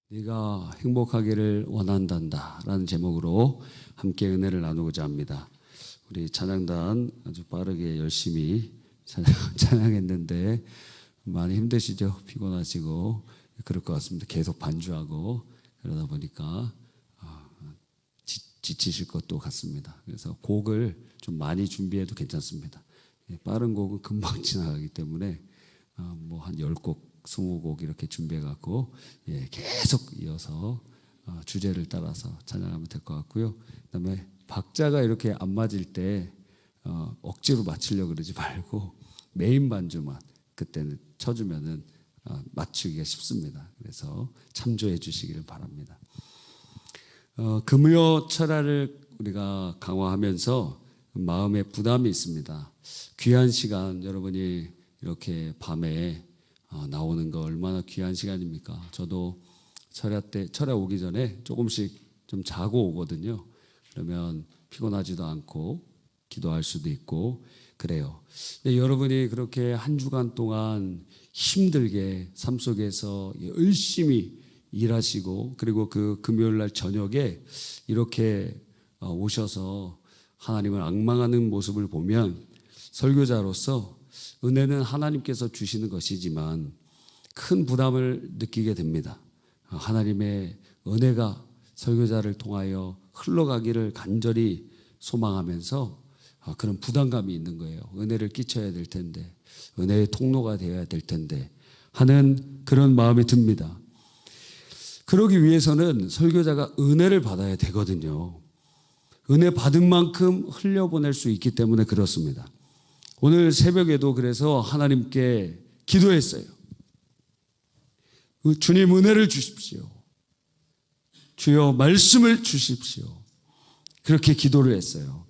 네가 행복하기를 원한단다 라는 제목으로 함께 은혜를 나누고자 합니다. 우리 찬양단 아주 빠르게 열심히 찬양했는데 많이 힘드시죠? 피곤하시고 그럴 것 같습니다. 계속 반주하고 그러다 보니까 지치실 것도 같습니다. 그래서 곡을 좀 많이 준비해도 괜찮습니다. 빠른 곡은 금방 지나가기 때문에 뭐 한 10곡 20곡 이렇게 준비해갖고 계속 이어서 주제를 따라서 찬양하면 될 것 같고요. 그다음에 박자가 이렇게 안 맞을 때 억지로 맞추려고 그러지 말고 메인 반주만 그때는 쳐주면은 맞추기가 쉽습니다. 그래서 참조해 주시기를 바랍니다. 금요 철야를 우리가 강화하면서 마음에 부담이 있습니다. 귀한 시간 여러분이 이렇게 밤에 나오는 거 얼마나 귀한 시간입니까? 저도 철야 오기 전에 조금씩 좀 자고 오거든요. 그러면 피곤하지도 않고 기도할 수도 있고 그래요. 근데 여러분이 그렇게 한 주간 동안 힘들게 삶 속에서 열심히 일하시고 그리고 그 금요일 날 저녁에 이렇게 오셔서 하나님을 앙망하는 모습을 보면 설교자로서 은혜는 하나님께서 주시는 것이지만 큰 부담을 느끼게 됩니다. 하나님의 은혜가 설교자를 통하여 흘러가기를 간절히 소망하면서 그런 부담감이 있는 거예요. 은혜를 끼쳐야 될 텐데 은혜의 통로가 되어야 될 텐데 하는 그런 마음이 듭니다. 그러기 위해서는 설교자가 은혜를 받아야 되거든요. 은혜 받은 만큼 흘려보낼 수 있기 때문에 그렇습니다. 오늘 새벽에도 그래서 하나님께 기도했어요. 주님 은혜를 주십시오. 주여 말씀을 주십시오. 그렇게 기도를 했어요.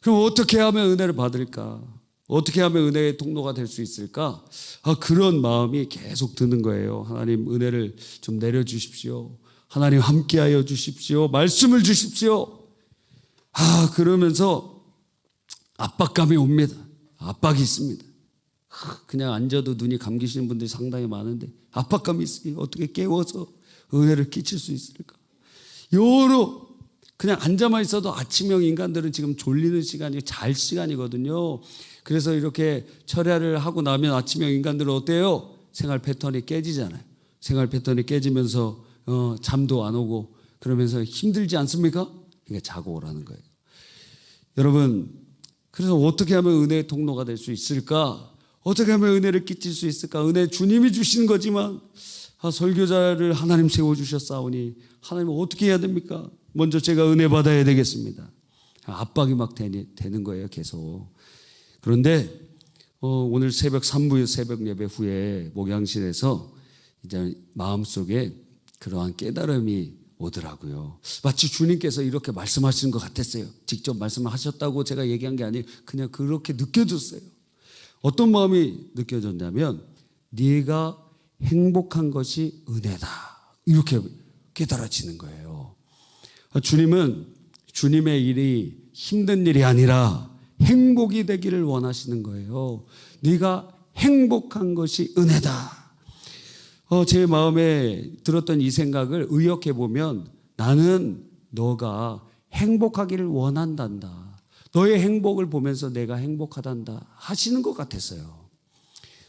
그럼 어떻게 하면 은혜를 받을까? 어떻게 하면 은혜의 통로가 될 수 있을까? 그런 마음이 계속 드는 거예요. 하나님 은혜를 좀 내려주십시오. 하나님 함께하여 주십시오. 말씀을 주십시오. 그러면서 압박감이 옵니다. 압박이 있습니다. 그냥 앉아도 눈이 감기시는 분들이 상당히 많은데 압박감이 있으니 어떻게 깨워서 은혜를 끼칠 수 있을까? 여러 그냥 앉아만 있어도 아침형 인간들은 지금 졸리는 시간이 잘 시간이거든요. 그래서 이렇게 철야를 하고 나면 아침형 인간들은 어때요? 생활 패턴이 깨지잖아요. 생활 패턴이 깨지면서 잠도 안 오고 그러면서 힘들지 않습니까? 그러니까 자고 오라는 거예요. 여러분 그래서 어떻게 하면 은혜의 통로가 될 수 있을까? 어떻게 하면 은혜를 끼칠 수 있을까? 은혜 주님이 주시는 거지만 설교자를 하나님 세워주셨사오니 하나님 어떻게 해야 됩니까? 먼저 제가 은혜 받아야 되겠습니다. 압박이 막 되는 거예요 계속. 그런데 오늘 새벽 3부 새벽 예배 후에 목양실에서 이제 마음속에 그러한 깨달음이 오더라고요. 마치 주님께서 이렇게 말씀하시는 것 같았어요. 직접 말씀을 하셨다고 제가 얘기한 게 아니에요. 그냥 그렇게 느껴졌어요. 어떤 마음이 느껴졌냐면 네가 행복한 것이 은혜다. 이렇게 깨달아지는 거예요. 주님은 주님의 일이 힘든 일이 아니라 행복이 되기를 원하시는 거예요. 네가 행복한 것이 은혜다. 제 마음에 들었던 이 생각을 의역해 보면 나는 너가 행복하기를 원한단다. 너의 행복을 보면서 내가 행복하단다 하시는 것 같았어요.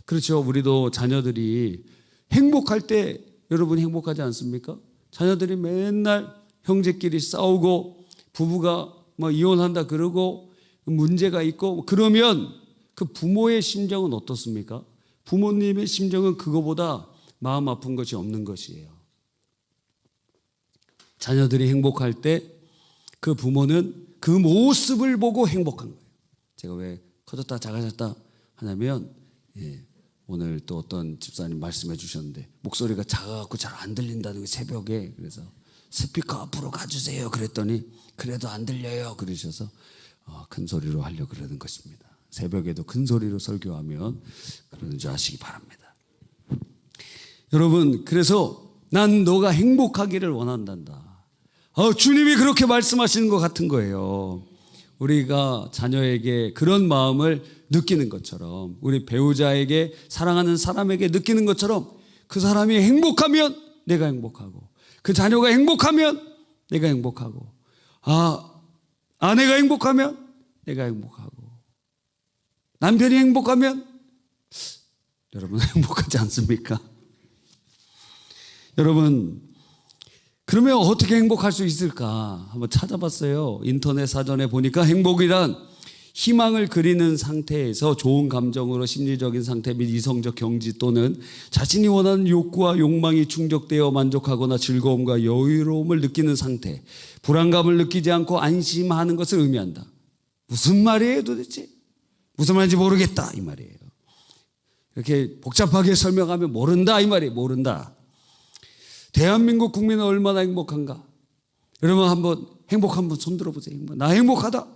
그렇죠. 우리도 자녀들이 행복할 때 여러분 행복하지 않습니까? 자녀들이 맨날 형제끼리 싸우고 부부가 이혼한다 그러고 문제가 있고 그러면 그 부모의 심정은 어떻습니까? 부모님의 심정은 그거보다 마음 아픈 것이 없는 것이에요. 자녀들이 행복할 때 그 부모는 그 모습을 보고 행복한 거예요. 제가 왜 커졌다 작아졌다 하냐면 오늘 또 어떤 집사님 말씀해 주셨는데 목소리가 작아갖고 잘 안 들린다는 게 새벽에 그래서 스피커 앞으로 가주세요 그랬더니 그래도 안 들려요 그러셔서 큰 소리로 하려고 그러는 것입니다. 새벽에도 큰 소리로 설교하면 그러는 줄 아시기 바랍니다. 여러분 그래서 난 너가 행복하기를 원한단다. 주님이 그렇게 말씀하시는 것 같은 거예요. 우리가 자녀에게 그런 마음을 느끼는 것처럼 우리 배우자에게 사랑하는 사람에게 느끼는 것처럼 그 사람이 행복하면 내가 행복하고, 그 자녀가 행복하면 내가 행복하고, 아내가 행복하면 내가 행복하고, 남편이 행복하면 여러분 행복하지 않습니까? 여러분, 그러면 어떻게 행복할 수 있을까? 한번 찾아봤어요. 인터넷 사전에 보니까 행복이란 희망을 그리는 상태에서 좋은 감정으로 심리적인 상태 및 이성적 경지 또는 자신이 원하는 욕구와 욕망이 충족되어 만족하거나 즐거움과 여유로움을 느끼는 상태, 불안감을 느끼지 않고 안심하는 것을 의미한다. 무슨 말이에요 도대체? 무슨 말인지 모르겠다 이 말이에요. 이렇게 복잡하게 설명하면 모른다 이 말이에요. 모른다. 대한민국 국민은 얼마나 행복한가? 여러분 한번 행복한 분 손 들어보세요. 나 행복하다.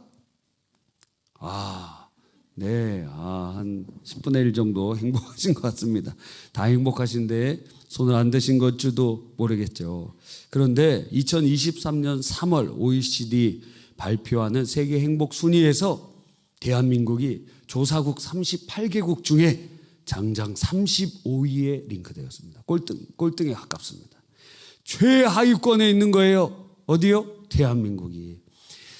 네, 한 10분의 1 정도 행복하신 것 같습니다. 다 행복하신데 손을 안 드신 것줄도 모르겠죠. 그런데 2023년 3월 OECD 발표하는 세계 행복 순위에서 대한민국이 조사국 38개국 중에 장장 35위에 링크되었습니다. 꼴등에 가깝습니다. 최하위권에 있는 거예요. 어디요? 대한민국이.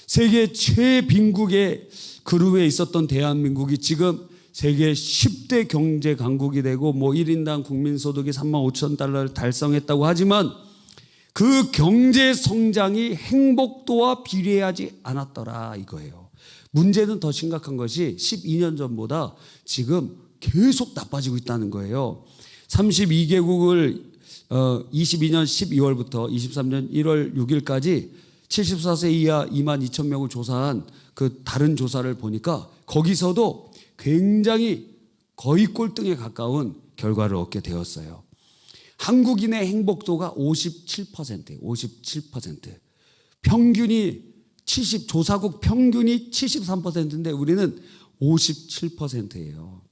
세계 최빈국의 그룹에 있었던 대한민국이 지금 세계 10대 경제 강국이 되고 1인당 국민소득이 35,000달러를 달성했다고 하지만 그 경제 성장이 행복도와 비례하지 않았더라 이거예요. 문제는 더 심각한 것이 12년 전보다 지금 계속 나빠지고 있다는 거예요. 32개국을 22년 12월부터 23년 1월 6일까지 74세 이하 22,000명을 조사한 그 다른 조사를 보니까 거기서도 굉장히 거의 꼴등에 가까운 결과를 얻게 되었어요. 한국인의 행복도가 57%예요. 57%. 조사국 평균이 73%인데 우리는 57%예요.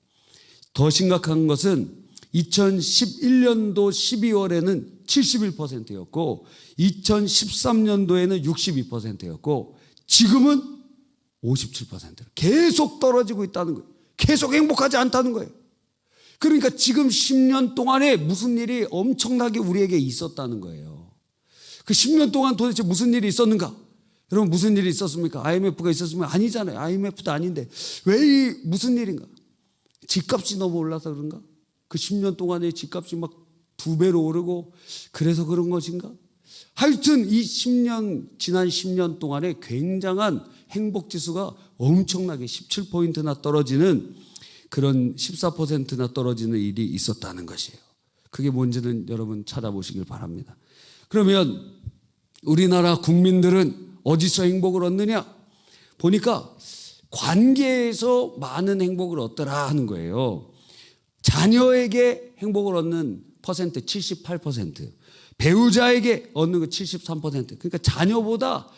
더 심각한 것은 2011년도 12월에는 71%였고 2013년도에는 62%였고 지금은 57%로 계속 떨어지고 있다는 거예요. 계속 행복하지 않다는 거예요. 그러니까 지금 10년 동안에 무슨 일이 엄청나게 우리에게 있었다는 거예요. 그 10년 동안 도대체 무슨 일이 있었는가? 여러분 무슨 일이 있었습니까? IMF가 있었으면 아니잖아요. IMF도 아닌데 왜 무슨 일인가? 집값이 너무 올라서 그런가? 그 10년 동안에 집값이 막 2배로 오르고 그래서 그런 것인가? 하여튼 이 지난 10년 동안에 굉장한 행복지수가 엄청나게 17포인트나 떨어지는 그런 14%나 떨어지는 일이 있었다는 것이에요. 그게 뭔지는 여러분 찾아보시길 바랍니다. 그러면 우리나라 국민들은 어디서 행복을 얻느냐? 보니까 관계에서 많은 행복을 얻더라 하는 거예요. 자녀에게 행복을 얻는 퍼센트 78%, 배우자에게 얻는 거 73%. 그러니까 자녀보다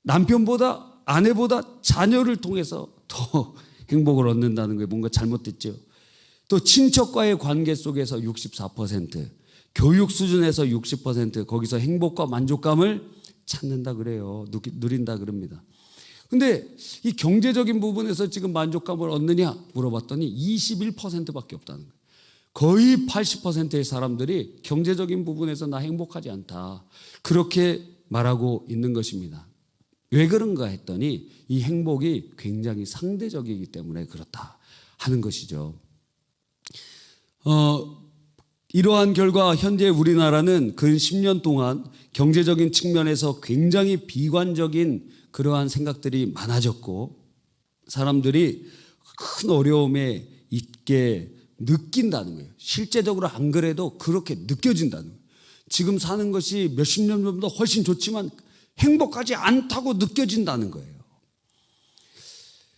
남편보다 아내보다 자녀를 통해서 더 행복을 얻는다는 게 뭔가 잘못됐죠. 또 친척과의 관계 속에서 64%, 교육 수준에서 60% 거기서 행복과 만족감을 찾는다 그래요. 누린다 그럽니다. 근데 이 경제적인 부분에서 지금 만족감을 얻느냐 물어봤더니 21%밖에 없다는 거예요. 거의 80%의 사람들이 경제적인 부분에서 나 행복하지 않다. 그렇게 말하고 있는 것입니다. 왜 그런가 했더니 이 행복이 굉장히 상대적이기 때문에 그렇다 하는 것이죠. 이러한 결과 현재 우리나라는 근 10년 동안 경제적인 측면에서 굉장히 비관적인 그러한 생각들이 많아졌고 사람들이 큰 어려움에 있게 느낀다는 거예요. 실제적으로 안 그래도 그렇게 느껴진다는 거예요. 지금 사는 것이 몇십 년 전보다 훨씬 좋지만 행복하지 않다고 느껴진다는 거예요.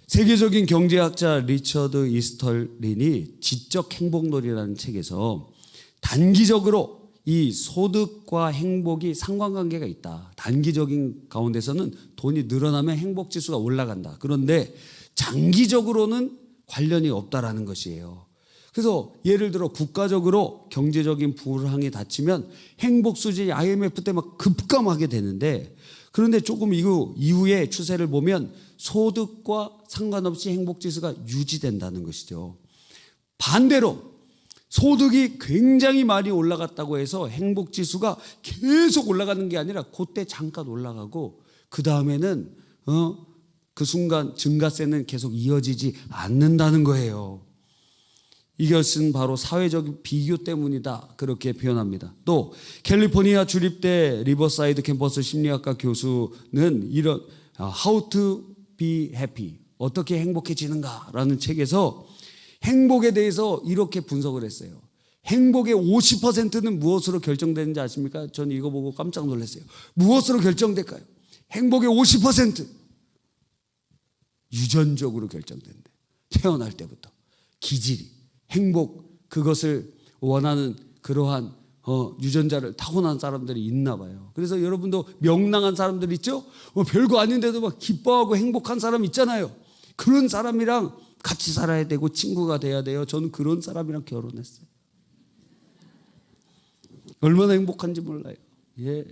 세계적인 경제학자 리처드 이스털린이 지적 행복론이라는 책에서 단기적으로 이 소득과 행복이 상관관계가 있다. 단기적인 가운데서는 돈이 늘어나면 행복지수가 올라간다. 그런데 장기적으로는 관련이 없다라는 것이에요. 그래서 예를 들어 국가적으로 경제적인 불황이 닥치면 행복 수준이 IMF 때 막 급감하게 되는데 그런데 조금 이후의 추세를 보면 소득과 상관없이 행복지수가 유지된다는 것이죠. 반대로 소득이 굉장히 많이 올라갔다고 해서 행복지수가 계속 올라가는 게 아니라 그때 잠깐 올라가고 그 다음에는 그 순간 증가세는 계속 이어지지 않는다는 거예요. 이것은 바로 사회적 비교 때문이다, 그렇게 표현합니다. 또 캘리포니아 주립대 리버사이드 캠퍼스 심리학과 교수는 이런 How to be happy, 어떻게 행복해지는가라는 책에서 행복에 대해서 이렇게 분석을 했어요. 행복의 50%는 무엇으로 결정되는지 아십니까? 전 이거 보고 깜짝 놀랐어요. 무엇으로 결정될까요? 행복의 50% 유전적으로 결정된대. 태어날 때부터 기질이, 행복, 그것을 원하는 그러한 유전자를 타고난 사람들이 있나 봐요. 그래서 여러분도 명랑한 사람들 있죠? 별거 아닌데도 막 기뻐하고 행복한 사람 있잖아요. 그런 사람이랑 같이 살아야 되고 친구가 돼야 돼요. 저는 그런 사람이랑 결혼했어요. 얼마나 행복한지 몰라요. 예.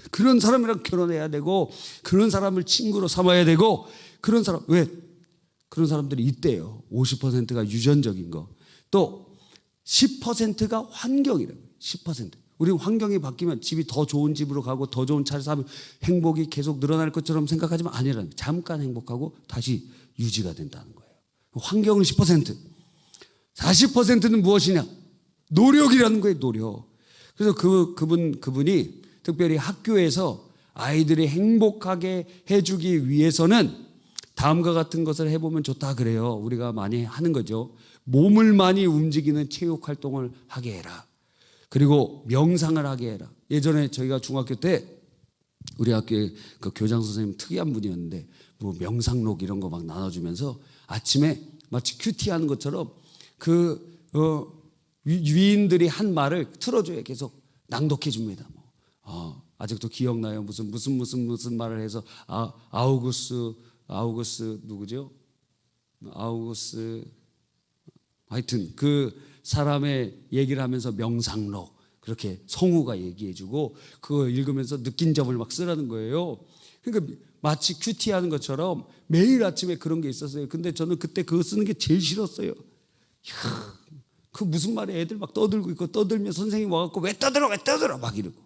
그런 사람이랑 결혼해야 되고, 그런 사람을 친구로 삼아야 되고, 그런 사람, 왜? 그런 사람들이 있대요. 50%가 유전적인 거. 또 10%가 환경이라고. 10%. 우리 환경이 바뀌면 집이 더 좋은 집으로 가고 더 좋은 차를 사면 행복이 계속 늘어날 것처럼 생각하지만 아니라는 거예요. 잠깐 행복하고 다시 유지가 된다는 거예요. 환경은 10%. 40%는 무엇이냐? 노력이라는 거예요, 노력. 그래서 그분이 특별히 학교에서 아이들이 행복하게 해주기 위해서는 다음과 같은 것을 해보면 좋다 그래요. 우리가 많이 하는 거죠. 몸을 많이 움직이는 체육 활동을 하게 해라. 그리고 명상을 하게 해라. 예전에 저희가 중학교 때 우리 학교에 그 교장 선생님 특이한 분이었는데 뭐 명상록 이런 거 막 나눠주면서 아침에 마치 큐티하는 것처럼 위인들이 한 말을 틀어줘요. 계속 낭독해 줍니다. 아직도 기억나요. 무슨 말을 해서 아우구스 누구죠? 아우구스, 하여튼 그 사람의 얘기를 하면서 명상록 그렇게 성우가 얘기해주고 그거 읽으면서 느낀 점을 막 쓰라는 거예요. 그러니까 마치 큐티하는 것처럼 매일 아침에 그런 게 있었어요. 근데 저는 그때 그거 쓰는 게 제일 싫었어요. 그 무슨 말에 애들 막 떠들고 있고 떠들면 선생님 와갖고 왜 떠들어 막 이러고.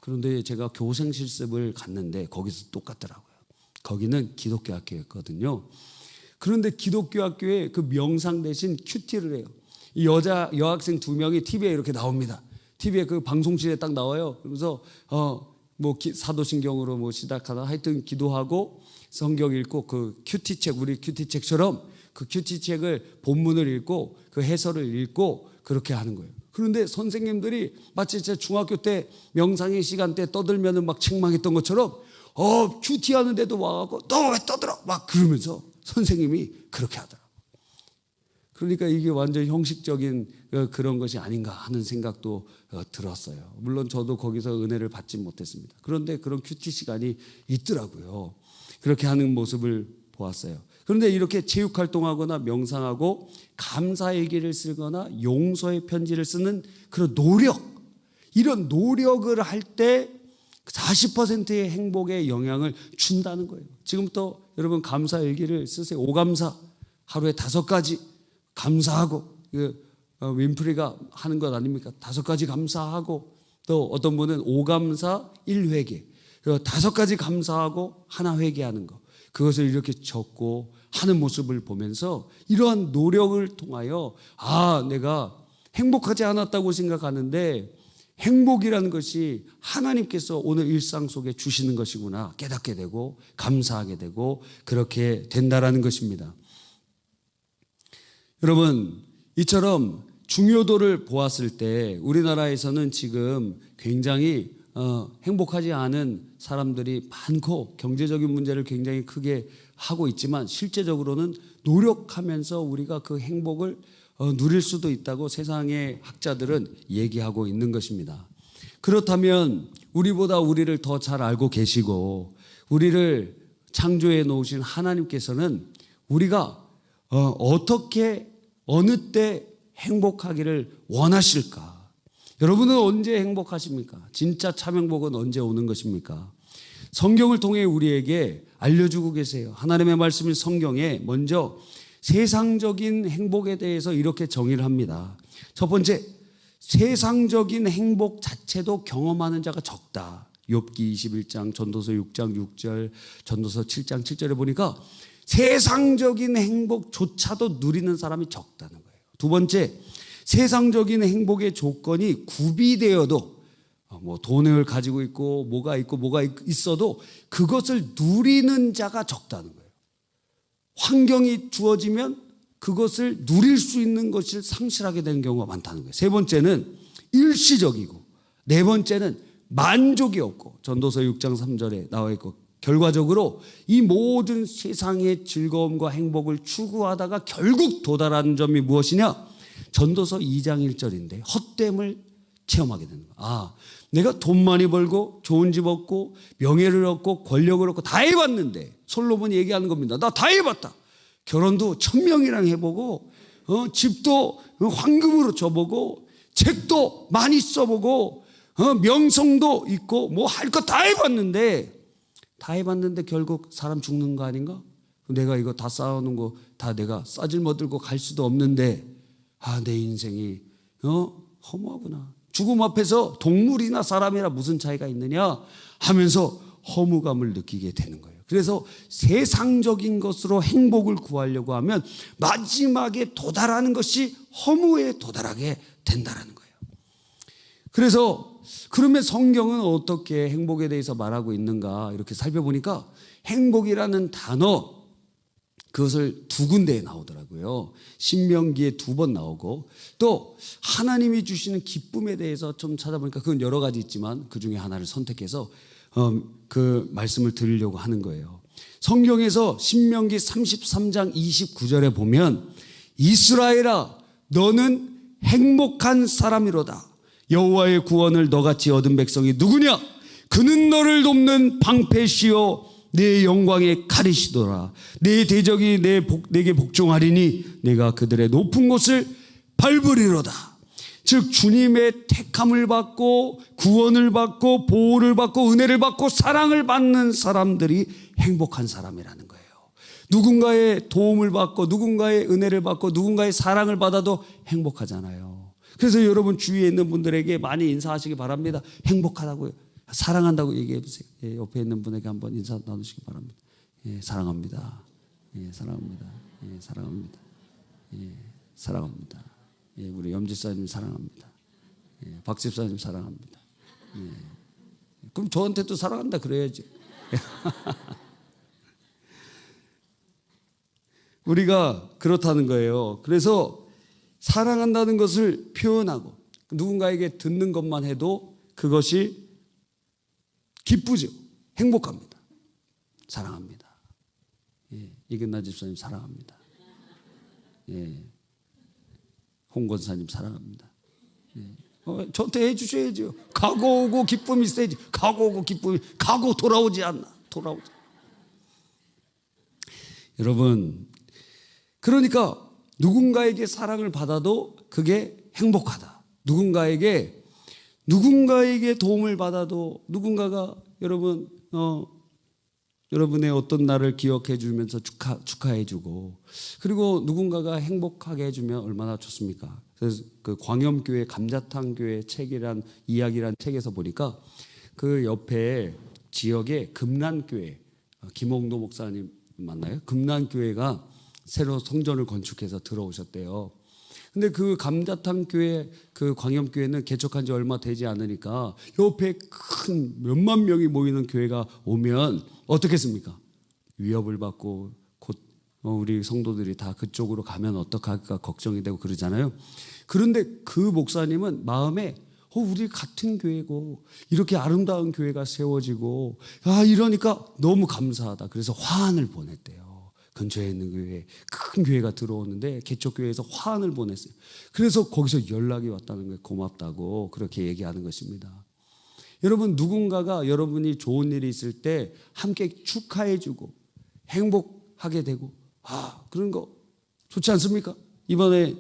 그런데 제가 교생 실습을 갔는데 거기서 똑같더라고요. 거기는 기독교 학교였거든요. 그런데 기독교 학교에 그 명상 대신 큐티를 해요. 이 여학생 2명이 TV에 이렇게 나옵니다. TV에 그 방송실에 딱 나와요. 그래서 사도신경으로 뭐 시작하다 하여튼 기도하고 성경 읽고 그 큐티책, 우리 큐티책처럼 그 큐티책을 본문을 읽고 그 해설을 읽고 그렇게 하는 거예요. 그런데 선생님들이 마치 제 중학교 때 명상의 시간 때 떠들면은 막 책망했던 것처럼 큐티하는데도 와갖고 너 왜 떠들어? 막 그러면서 선생님이 그렇게 하더라고요. 그러니까 이게 완전 형식적인 그런 것이 아닌가 하는 생각도 들었어요. 물론 저도 거기서 은혜를 받지 못했습니다. 그런데 그런 큐티 시간이 있더라고요. 그렇게 하는 모습을 보았어요. 그런데 이렇게 체육활동하거나 명상하고 감사일기를 쓰거나 용서의 편지를 쓰는 그런 노력, 이런 노력을 할 때 40%의 행복에 영향을 준다는 거예요. 지금부터 여러분 감사일기를 쓰세요. 5감사 하루에 5가지 감사하고, 윈프리가 하는 것 아닙니까? 5가지 감사하고, 또 어떤 분은 5감사 1회개, 5가지 감사하고 하나 회개하는 거, 그것을 이렇게 적고 하는 모습을 보면서 이러한 노력을 통하여 내가 행복하지 않았다고 생각하는데 행복이라는 것이 하나님께서 오늘 일상 속에 주시는 것이구나 깨닫게 되고 감사하게 되고 그렇게 된다라는 것입니다. 여러분, 이처럼 중요도를 보았을 때 우리나라에서는 지금 굉장히 행복하지 않은 사람들이 많고 경제적인 문제를 굉장히 크게 하고 있지만 실제적으로는 노력하면서 우리가 그 행복을 누릴 수도 있다고 세상의 학자들은 얘기하고 있는 것입니다. 그렇다면 우리보다 우리를 더 잘 알고 계시고 우리를 창조해 놓으신 하나님께서는 우리가 어떻게 어느 때 행복하기를 원하실까? 여러분은 언제 행복하십니까? 진짜 참 행복은 언제 오는 것입니까? 성경을 통해 우리에게 알려주고 계세요. 하나님의 말씀인 성경에 먼저 세상적인 행복에 대해서 이렇게 정의를 합니다. 첫 번째, 세상적인 행복 자체도 경험하는 자가 적다. 욥기 21장, 전도서 6장 6절, 전도서 7장 7절에 보니까 세상적인 행복조차도 누리는 사람이 적다는 거예요. 두 번째, 세상적인 행복의 조건이 구비되어도 뭐 돈을 가지고 있고 뭐가 있어도 그것을 누리는 자가 적다는 거예요. 환경이 주어지면 그것을 누릴 수 있는 것을 상실하게 되는 경우가 많다는 거예요. 세 번째는 일시적이고, 네 번째는 만족이 없고, 전도서 6장 3절에 나와 있고, 결과적으로 이 모든 세상의 즐거움과 행복을 추구하다가 결국 도달하는 점이 무엇이냐? 전도서 2장 1절인데 헛됨을 체험하게 되는 거예요. 내가 돈 많이 벌고 좋은 집 얻고 명예를 얻고 권력을 얻고 다 해봤는데, 솔로몬이 얘기하는 겁니다. 나 다 해봤다. 결혼도 1000명이랑 해보고 집도 황금으로 줘보고 책도 많이 써보고 명성도 있고 뭐 할 거 다 해봤는데 결국 사람 죽는 거 아닌가? 내가 이거 다 쌓아놓은 거 다 내가 싸질머들고 갈 수도 없는데 내 인생이 허무하구나. 죽음 앞에서 동물이나 사람이나 무슨 차이가 있느냐 하면서 허무감을 느끼게 되는 거예요. 그래서 세상적인 것으로 행복을 구하려고 하면 마지막에 도달하는 것이 허무에 도달하게 된다는 거예요. 그래서 그러면 성경은 어떻게 행복에 대해서 말하고 있는가 이렇게 살펴보니까 행복이라는 단어, 그것을 두 군데에 나오더라고요. 신명기에 2번 나오고, 또 하나님이 주시는 기쁨에 대해서 좀 찾아보니까 그건 여러 가지 있지만 그 중에 하나를 선택해서 그 말씀을 드리려고 하는 거예요. 성경에서 신명기 33장 29절에 보면 이스라엘아 너는 행복한 사람이로다. 여호와의 구원을 너같이 얻은 백성이 누구냐? 그는 너를 돕는 방패시요 내 영광의 칼이시더라. 내 대적이 내게 복종하리니 내가 그들의 높은 곳을 밟으리로다. 즉 주님의 택함을 받고 구원을 받고 보호를 받고 은혜를 받고 사랑을 받는 사람들이 행복한 사람이라는 거예요. 누군가의 도움을 받고 누군가의 은혜를 받고 누군가의 사랑을 받아도 행복하잖아요. 그래서 여러분 주위에 있는 분들에게 많이 인사하시기 바랍니다. 행복하다고요, 사랑한다고 얘기해 보세요. 옆에 있는 분에게 한번 인사 나누시기 바랍니다. 사랑합니다. 사랑합니다. 사랑합니다. 사랑합니다. 우리 염지사님 사랑합니다. 박 집사님 사랑합니다. 그럼 저한테도 사랑한다 그래야지. 우리가 그렇다는 거예요. 그래서 사랑한다는 것을 표현하고 누군가에게 듣는 것만 해도 그것이 기쁘죠. 행복합니다. 사랑합니다. 이근나 집사님 사랑합니다. 홍 권사님 사랑합니다. 저한테 해주셔야죠. 가고 오고 기쁨이 있어야지. 가고 오고 기쁨이, 가고 돌아오지 않나. 여러분, 그러니까 누군가에게 사랑을 받아도 그게 행복하다. 누군가에게 도움을 받아도 누군가가 여러분의 어떤 날을 기억해 주면서 축하해 주고, 그리고 누군가가 행복하게 해주면 얼마나 좋습니까? 그래서 그 광염교회 감자탕교회 책이란 이야기란 책에서 보니까 그 옆에 지역에 금란교회, 김홍도 목사님 맞나요? 금란교회가 새로 성전을 건축해서 들어오셨대요. 근데 그 감자탕교회, 그 광염교회는 개척한 지 얼마 되지 않으니까 옆에 큰 몇만 명이 모이는 교회가 오면 어떻겠습니까? 위협을 받고 곧 우리 성도들이 다 그쪽으로 가면 어떡할까 걱정이 되고 그러잖아요. 그런데 그 목사님은 마음에 우리 같은 교회고 이렇게 아름다운 교회가 세워지고 이러니까 너무 감사하다. 그래서 화환을 보냈대요. 근처에 있는 교회, 큰 교회가 들어오는데 개척교회에서 화환을 보냈어요. 그래서 거기서 연락이 왔다는 거예요. 고맙다고 그렇게 얘기하는 것입니다. 여러분, 누군가가 여러분이 좋은 일이 있을 때 함께 축하해주고 행복하게 되고 그런 거 좋지 않습니까? 이번에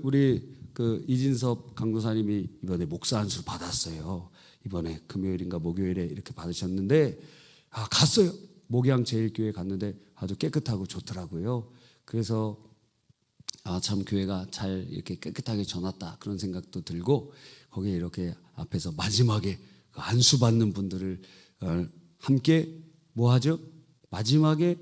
우리 이진섭 강도사님이 이번에 목사 안수를 받았어요. 이번에 금요일인가 목요일에 이렇게 받으셨는데 갔어요. 목양 제일교회 갔는데 아주 깨끗하고 좋더라고요. 그래서 참 교회가 잘 이렇게 깨끗하게 져놨다 그런 생각도 들고, 거기에 이렇게 앞에서 마지막에 그 안수받는 분들을 함께 뭐 하죠? 마지막에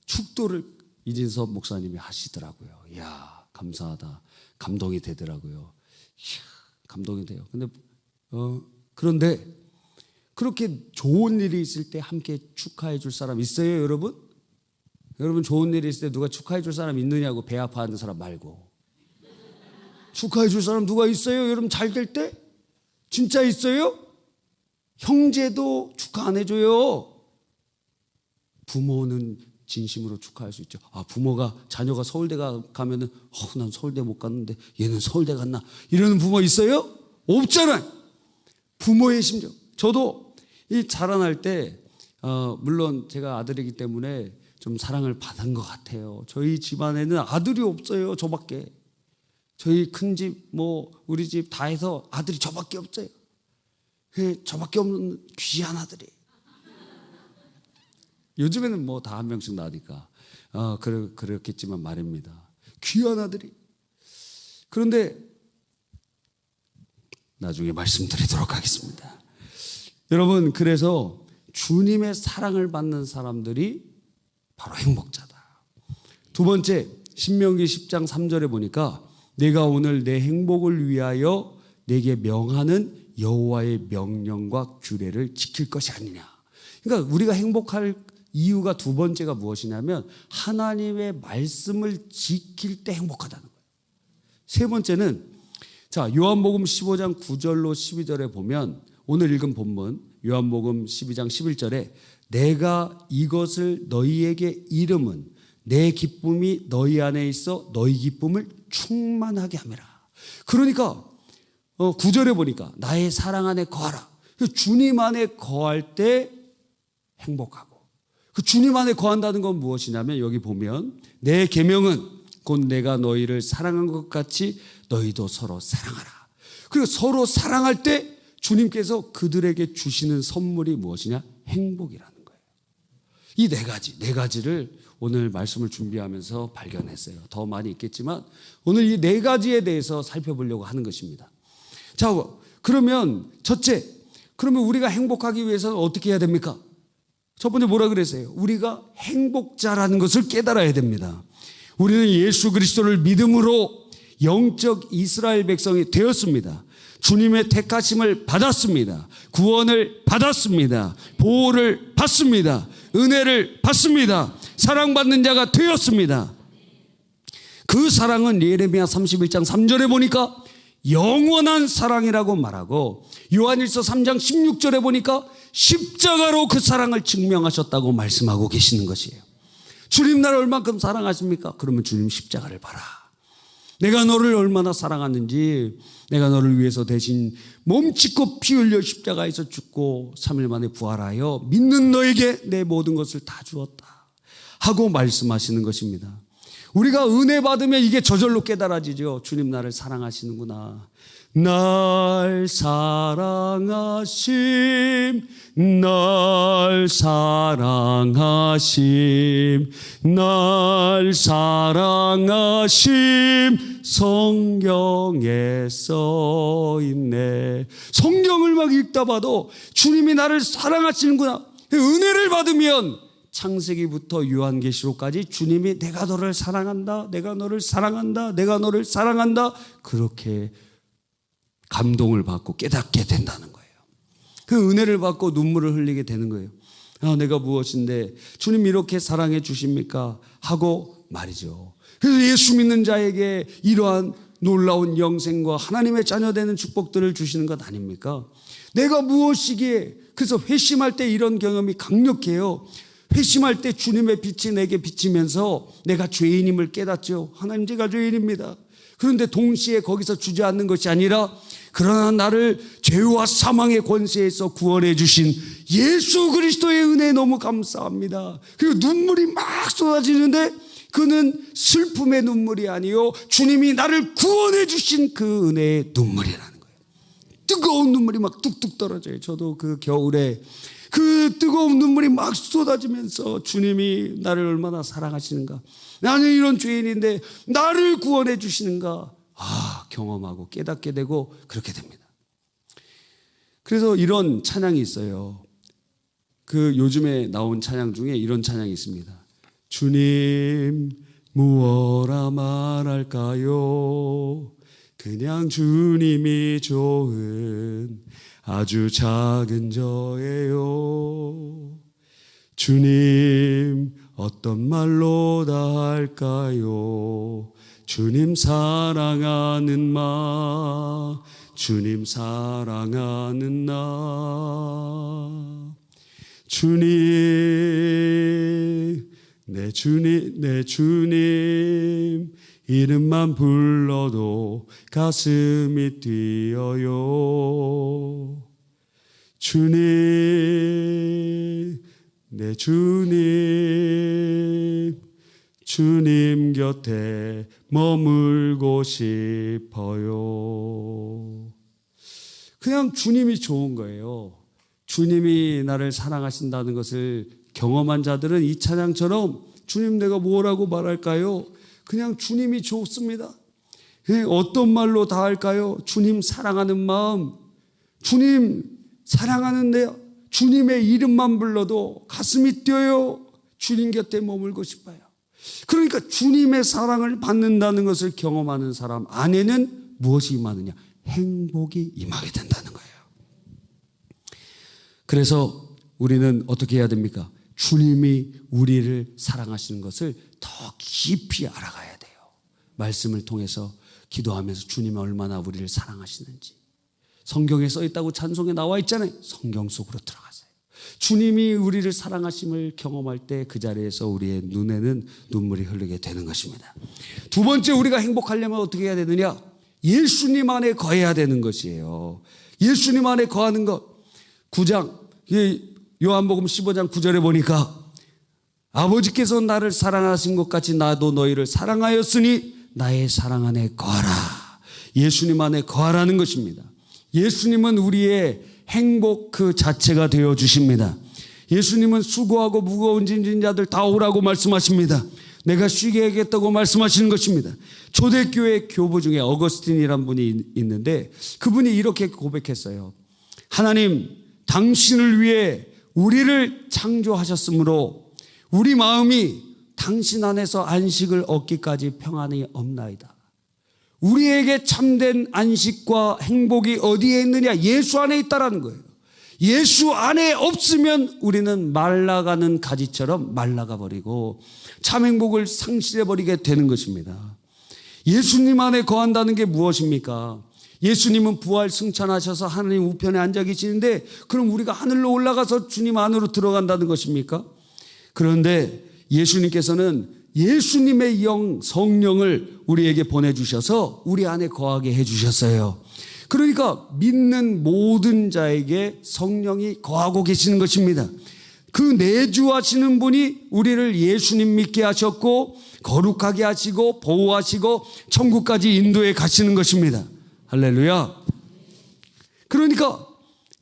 축도를 이진섭 목사님이 하시더라고요. 이야, 감사하다. 감동이 되더라고요. 이야, 감동이 돼요. 근데 그런데 그렇게 좋은 일이 있을 때 함께 축하해 줄 사람 있어요, 여러분? 여러분, 좋은 일이 있을 때 누가 축하해 줄 사람 있느냐고, 배 아파하는 사람 말고. 축하해 줄 사람 누가 있어요? 여러분, 잘 될 때? 진짜 있어요? 형제도 축하 안 해줘요. 부모는 진심으로 축하할 수 있죠. 부모가, 자녀가 서울대 가면은 난 서울대 못 갔는데 얘는 서울대 갔나, 이러는 부모 있어요? 없잖아요. 부모의 심정. 저도 이 자라날 때 물론 제가 아들이기 때문에 좀 사랑을 받은 것 같아요. 저희 집안에는 아들이 없어요. 저밖에. 저희 큰 집, 우리 집 다 해서 아들이 저밖에 없어요. 저밖에 없는 귀한 아들이. 요즘에는 다 한 명씩 나니까 그렇겠지만 말입니다. 귀한 아들이. 그런데 나중에 말씀드리도록 하겠습니다. 여러분, 그래서 주님의 사랑을 받는 사람들이 바로 행복자다. 두 번째, 신명기 10장 3절에 보니까 내가 오늘 내 행복을 위하여 내게 명하는 여호와의 명령과 규례를 지킬 것이 아니냐. 그러니까 우리가 행복할 이유가 두 번째가 무엇이냐면 하나님의 말씀을 지킬 때 행복하다는 거예요. 세 번째는 요한복음 15장 9절로 12절에 보면, 오늘 읽은 본문 요한복음 12장 11절에 내가 이것을 너희에게 이름은 내 기쁨이 너희 안에 있어 너희 기쁨을 충만하게 함이라. 그러니까 9절에 보니까 나의 사랑 안에 거하라. 주님 안에 거할 때 행복하고, 그 주님 안에 거한다는 건 무엇이냐면, 여기 보면 내 계명은 곧 내가 너희를 사랑한 것 같이 너희도 서로 사랑하라. 그리고 서로 사랑할 때 주님께서 그들에게 주시는 선물이 무엇이냐? 행복이라는 거예요. 이 네 가지를 오늘 말씀을 준비하면서 발견했어요. 더 많이 있겠지만 오늘 이 네 가지에 대해서 살펴보려고 하는 것입니다. 그러면 첫째, 그러면 우리가 행복하기 위해서는 어떻게 해야 됩니까? 첫 번째 뭐라 그랬어요? 우리가 행복자라는 것을 깨달아야 됩니다. 우리는 예수 그리스도를 믿음으로 영적 이스라엘 백성이 되었습니다. 주님의 택하심을 받았습니다. 구원을 받았습니다. 보호를 받습니다. 은혜를 받습니다. 사랑받는 자가 되었습니다. 그 사랑은 예레미야 31장 3절에 보니까 영원한 사랑이라고 말하고, 요한일서 3장 16절에 보니까 십자가로 그 사랑을 증명하셨다고 말씀하고 계시는 것이에요. 주님 나를 얼만큼 사랑하십니까? 그러면 주님 십자가를 봐라. 내가 너를 얼마나 사랑하는지, 내가 너를 위해서 대신 몸짓고 피 흘려 십자가에서 죽고 3일 만에 부활하여 믿는 너에게 내 모든 것을 다 주었다 하고 말씀하시는 것입니다. 우리가 은혜 받으면 이게 저절로 깨달아지죠. 주님 나를 사랑하시는구나. 날 사랑하심, 날 사랑하심, 날 사랑하심, 성경에 써있네. 성경을 막 읽다 봐도 주님이 나를 사랑하시는구나. 은혜를 받으면 창세기부터 요한계시록까지 주님이 내가 너를 사랑한다, 내가 너를 사랑한다, 내가 너를 사랑한다, 그렇게 감동을 받고 깨닫게 된다는 거예요. 그 은혜를 받고 눈물을 흘리게 되는 거예요. 내가 무엇인데 주님 이렇게 사랑해 주십니까? 하고 말이죠. 그래서 예수 믿는 자에게 이러한 놀라운 영생과 하나님의 자녀 되는 축복들을 주시는 것 아닙니까? 내가 무엇이기에, 그래서 회심할 때 이런 경험이 강력해요. 회심할 때 주님의 빛이 내게 비치면서 내가 죄인임을 깨닫죠. 하나님, 제가 죄인입니다. 그런데 동시에 거기서 주저앉는 것이 아니라, 그러나 나를 죄와 사망의 권세에서 구원해 주신 예수 그리스도의 은혜에 너무 감사합니다. 그리고 눈물이 막 쏟아지는데 그는 슬픔의 눈물이 아니요, 주님이 나를 구원해 주신 그 은혜의 눈물이라는 거예요. 뜨거운 눈물이 막 뚝뚝 떨어져요. 저도 그 겨울에 그 뜨거운 눈물이 막 쏟아지면서 주님이 나를 얼마나 사랑하시는가, 나는 이런 죄인인데 나를 구원해 주시는가, 경험하고 깨닫게 되고 그렇게 됩니다. 그래서 이런 찬양이 있어요. 그 요즘에 나온 찬양 중에 이런 찬양이 있습니다. 주님 무엇라 말할까요? 그냥 주님이 좋은 아주 작은 저예요. 주님 어떤 말로 다 할까요? 주님 사랑하는 마, 주님 사랑하는 나. 주님, 내 주님 이름만 불러도 가슴이 뛰어요. 주님, 내 주님, 주님 곁에 머물고 싶어요. 그냥 주님이 좋은 거예요. 주님이 나를 사랑하신다는 것을 경험한 자들은 이 찬양처럼 주님 내가 뭐라고 말할까요? 그냥 주님이 좋습니다. 어떤 말로 다 할까요? 주님 사랑하는 마음, 주님 사랑하는데요, 주님의 이름만 불러도 가슴이 뛰어요. 주님 곁에 머물고 싶어요. 그러니까 주님의 사랑을 받는다는 것을 경험하는 사람 안에는 무엇이 임하느냐? 행복이 임하게 된다는 거예요. 그래서 우리는 어떻게 해야 됩니까? 주님이 우리를 사랑하시는 것을 더 깊이 알아가야 돼요. 말씀을 통해서 기도하면서 주님이 얼마나 우리를 사랑하시는지, 성경에 써 있다고 찬송에 나와 있잖아요. 성경 속으로 들어가세요. 주님이 우리를 사랑하심을 경험할 때 그 자리에서 우리의 눈에는 눈물이 흐르게 되는 것입니다. 두 번째, 우리가 행복하려면 어떻게 해야 되느냐? 예수님 안에 거해야 되는 것이에요. 예수님 안에 거하는 것. 9장 요한복음 15장 9절에 보니까 아버지께서 나를 사랑하신 것 같이 나도 너희를 사랑하였으니 나의 사랑 안에 거하라. 예수님 안에 거하라는 것입니다. 예수님은 우리의 행복 그 자체가 되어 주십니다. 예수님은 수고하고 무거운 짐진 자들 다 오라고 말씀하십니다. 내가 쉬게 하겠다고 말씀하시는 것입니다. 초대교회 교부 중에 어거스틴이라는 분이 있는데 그분이 이렇게 고백했어요. 하나님, 당신을 위해 우리를 창조하셨으므로 우리 마음이 당신 안에서 안식을 얻기까지 평안이 없나이다. 우리에게 참된 안식과 행복이 어디에 있느냐? 예수 안에 있다라는 거예요. 예수 안에 없으면 우리는 말라가는 가지처럼 말라가 버리고 참 행복을 상실해 버리게 되는 것입니다. 예수님 안에 거한다는 게 무엇입니까? 예수님은 부활 승천하셔서 하나님 우편에 앉아 계시는데 그럼 우리가 하늘로 올라가서 주님 안으로 들어간다는 것입니까? 그런데 예수님께서는 예수님의 영 성령을 우리에게 보내주셔서 우리 안에 거하게 해주셨어요. 그러니까 믿는 모든 자에게 성령이 거하고 계시는 것입니다. 그 내주하시는 분이 우리를 예수님 믿게 하셨고 거룩하게 하시고 보호하시고 천국까지 인도해 가시는 것입니다. 할렐루야. 그러니까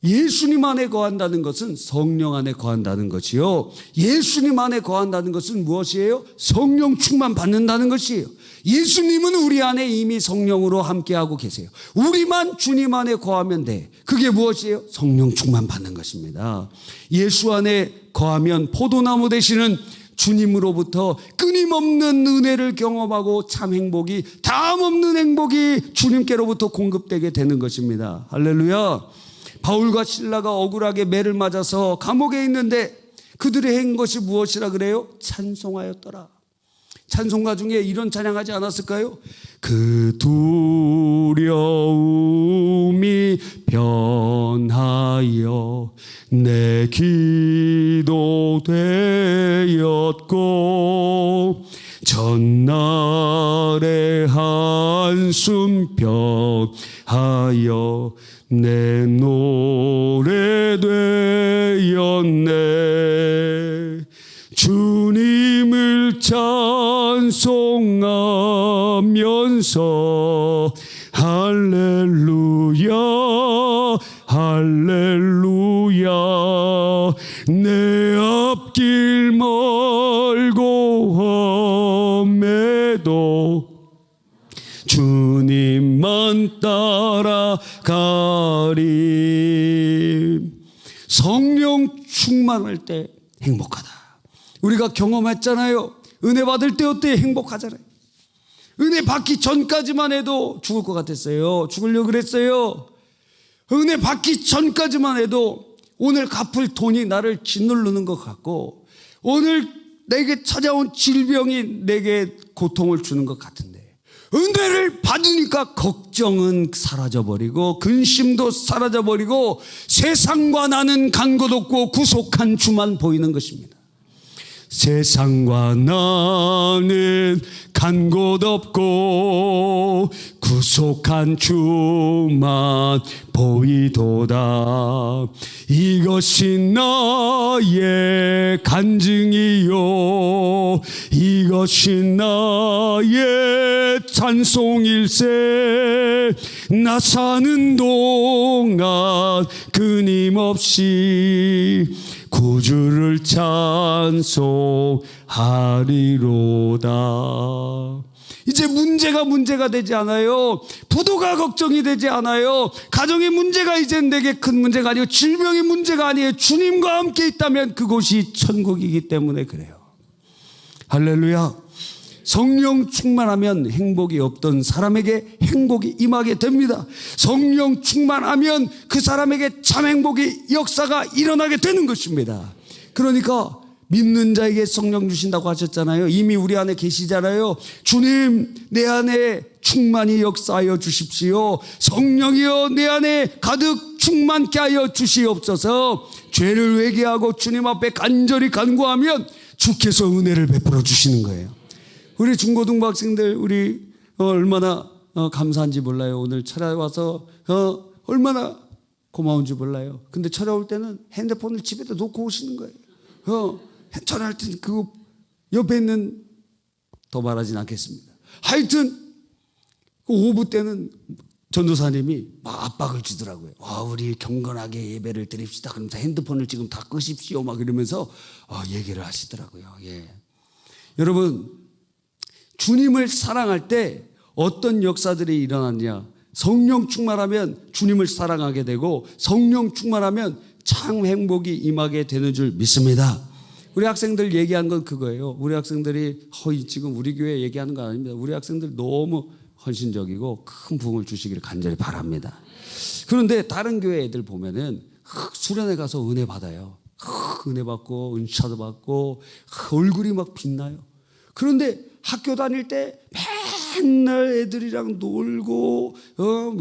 예수님 안에 거한다는 것은 성령 안에 거한다는 것이요, 예수님 안에 거한다는 것은 무엇이에요? 성령 충만 받는다는 것이에요. 예수님은 우리 안에 이미 성령으로 함께하고 계세요. 우리만 주님 안에 거하면 돼. 그게 무엇이에요? 성령 충만 받는 것입니다. 예수 안에 거하면 포도나무 되시는 주님으로부터 끊임없는 은혜를 경험하고 참 행복이, 다음 없는 행복이 주님께로부터 공급되게 되는 것입니다. 할렐루야. 바울과 실라가 억울하게 매를 맞아서 감옥에 있는데 그들이 한 것이 무엇이라 그래요? 찬송하였더라. 찬송가 중에 이런 찬양하지 않았을까요? 그 두려움이 변하여 내 기도 되었고 전날의 한숨 변하여 내 노래 되었네. 주님을 찬송하면서 할렐루야 할렐루야 성령 충만할 때 행복하다. 우리가 경험했잖아요. 은혜 받을 때 어때? 행복하잖아요. 은혜 받기 전까지만 해도 죽을 것 같았어요. 죽으려고 그랬어요. 은혜 받기 전까지만 해도 오늘 갚을 돈이 나를 짓누르는 것 같고, 오늘 내게 찾아온 질병이 내게 고통을 주는 것 같은데, 은혜를 받으니까 걱정은 사라져버리고 근심도 사라져버리고 세상과 나는 간 것 없고 구속한 주만 보이는 것입니다. 세상과 나는 간 곳 없고 구속한 주만 보이도다. 이것이 나의 간증이요, 이것이 나의 찬송일세. 나 사는 동안 끊임없이 구주를 찬송하리로다. 이제 문제가 되지 않아요. 부도가 걱정이 되지 않아요. 가정의 문제가 이제 내게 큰 문제가 아니고 질병의 문제가 아니에요. 주님과 함께 있다면 그곳이 천국이기 때문에 그래요. 할렐루야. 성령 충만하면 행복이 없던 사람에게 행복이 임하게 됩니다. 성령 충만하면 그 사람에게 참 행복의 역사가 일어나게 되는 것입니다. 그러니까 믿는 자에게 성령 주신다고 하셨잖아요. 이미 우리 안에 계시잖아요. 주님, 내 안에 충만히 역사하여 주십시오. 성령이여 내 안에 가득 충만케 하여 주시옵소서. 죄를 회개하고 주님 앞에 간절히 간구하면 주께서 은혜를 베풀어 주시는 거예요. 우리 중고등부 학생들 우리 얼마나 감사한지 몰라요. 오늘 찾아와서 얼마나 고마운지 몰라요. 근데 찾아올 때는 핸드폰을 집에다 놓고 오시는 거예요. 전화할 때는 그 옆에 있는, 더 말하진 않겠습니다. 하여튼 그 오후 때는 전도사님이 막 압박을 주더라고요. 우리 경건하게 예배를 드립시다. 그러면서 핸드폰을 지금 다 끄십시오 막 이러면서 얘기를 하시더라고요. 예. 여러분, 주님을 사랑할 때 어떤 역사들이 일어났냐? 성령 충만하면 주님을 사랑하게 되고 성령 충만하면 참 행복이 임하게 되는 줄 믿습니다. 우리 학생들 얘기한 건 그거예요. 우리 학생들이 지금 우리 교회 얘기하는 거 아닙니다. 우리 학생들 너무 헌신적이고 큰 부흥을 주시기를 간절히 바랍니다. 그런데 다른 교회 애들 보면은 수련회 가서 은혜 받아요. 은혜 받고 은사도 받고 얼굴이 막 빛나요. 그런데 학교 다닐 때 맨날 애들이랑 놀고